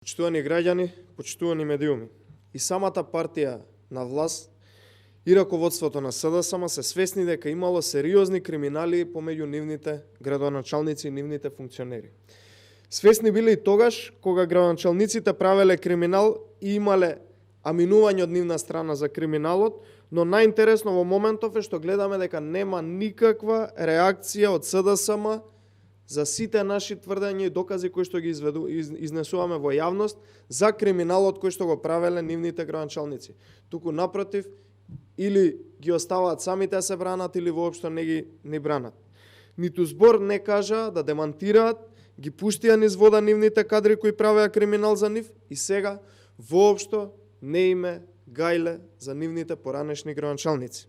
Почитувани граѓани, почитувани медиуми, и самата партија на власт и раководството на СДСМ се свесни дека имало сериозни криминали помеѓу нивните градоначалници и нивните функционери. Свесни биле и тогаш кога градоначалниците правеле криминал и имале аминување од нивна страна за криминалот, но најинтересно во моментов е што гледаме дека нема никаква реакција од СДСМ за сите наши тврдења и докази кои што ги изнесуваме во јавност за криминалот кој што го правеле нивните градоначалници. Туку напротив, или ги оставаат самите да се бранат, или воопшто не ги бранат. Ниту збор не кажа да демантираат, ги пуштија низ вода нивните кадри кои правеа криминал за нив и сега воопшто не име гајле за нивните поранешни градоначалници.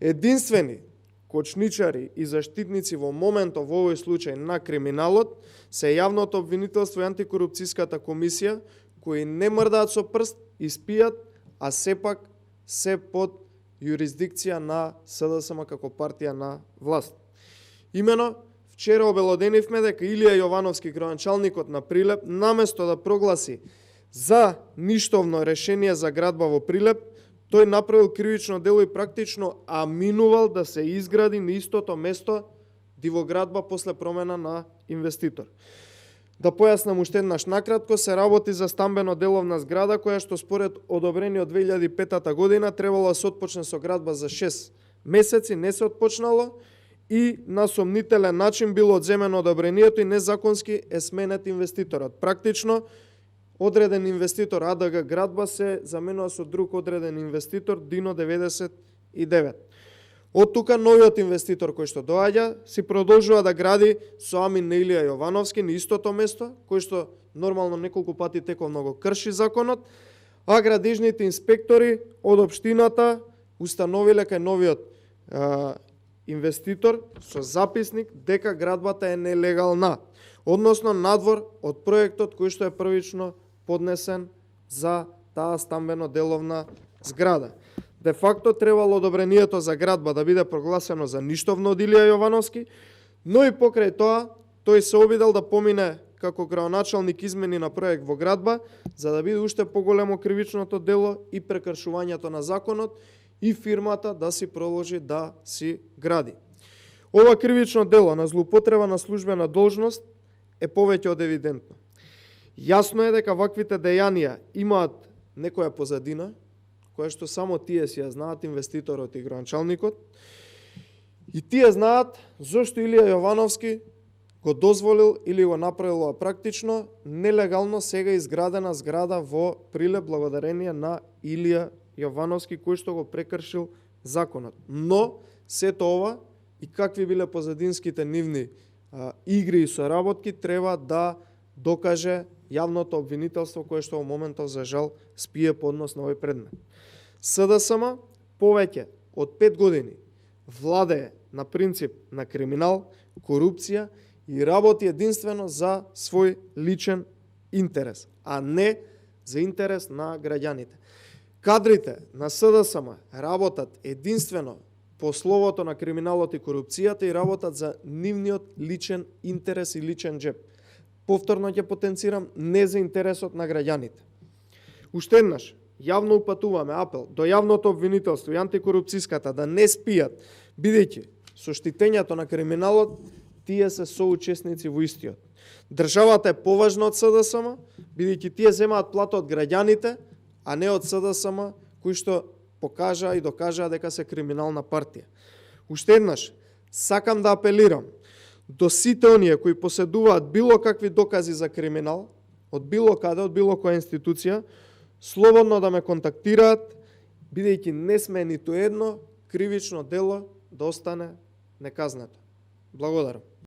Единствени кочничари и заштитници во моментов во овој случај на криминалот се јавното обвинителство и антикорупцијската комисија, кои не мрдаат со прст, испијат, а сепак се под јурисдикција на СДСМ како партија на власт. Имено, вчера обелоденивме дека Илија Јовановски, градоначалникот на Прилеп, наместо да прогласи за ништовно решение за градба во Прилеп, тој направил кривично дело и практично аминувал да се изгради на истото место дивоградба после промена на инвеститор. Да појаснам уште еднаш накратко, се работи за стамбено деловна зграда која што според одобрение од 2005 година требало да се отпочне со градба за 6 месеци, не се отпочнало и на сомнителен начин било одземено одобрението и незаконски е сменет инвеститорот. Практично одреден инвеститор АДГ градба се заменува со друг одреден инвеститор Дино 99. Од тука новиот инвеститор кој што доаѓа си продолжува да гради со амин на Илија Јовановски на истото место, кој што нормално неколку пати тековно го крши законот, а градежните инспектори од општината установиле кај новиот инвеститор со записник дека градбата е нелегална, односно надвор од проектот кој што е првично поднесен за таа стамбено деловна зграда. Де факто требало одобрението за градба да биде прогласено за ништовно од Илија Јовановски, но и покрај тоа тој се обидел да помине како градоначалник измени на проект во градба за да биде уште поголемо кривичното дело и прекршувањето на законот и фирмата да си продолжи да си гради. Ова кривично дело на злоупотреба на службена должност е повеќе од евидентно. Јасно е дека ваквите дејанија имаат некоја позадина, која што само тие си ја знаат, инвеститорот и градоначалникот, и тие знаат зошто Илија Јовановски го дозволил или го направил практично нелегално сега изградена зграда во Прилеп благодарение на Илија Јовановски кој што го прекршил законот. Но сето ова и какви биле позадинските нивни игри и соработки треба да докаже јавното обвинителство кое што во моментов за жал спие поднос на овој предмет. СДСМ повеќе од 5 години владее на принцип на криминал, корупција и работи единствено за свој личен интерес, а не за интерес на граѓаните. Кадрите на СДСМ работат единствено по словото на криминалот и корупцијата и работат за нивниот личен интерес и личен джеб. Повторно ќе потенцирам, не за интересот на граѓаните. Уште еднаш, јавно упатуваме апел до јавното обвинителство и антикорупцијската да не спијат, бидејќи со штитењето на криминалот тие се соучесници во истиот. Државата е поважна од СДСМ, бидејќи тие земаат плата од граѓаните, а не од СДСМ, кои што покажаа и докажаа дека се криминална партија. Уште еднаш, сакам да апелирам до сите оние кои поседуваат било какви докази за криминал, од било каде, од било која институција, слободно да ме контактираат, бидејќи не сме ниту едно кривично дело да остане неказнето. Благодарам.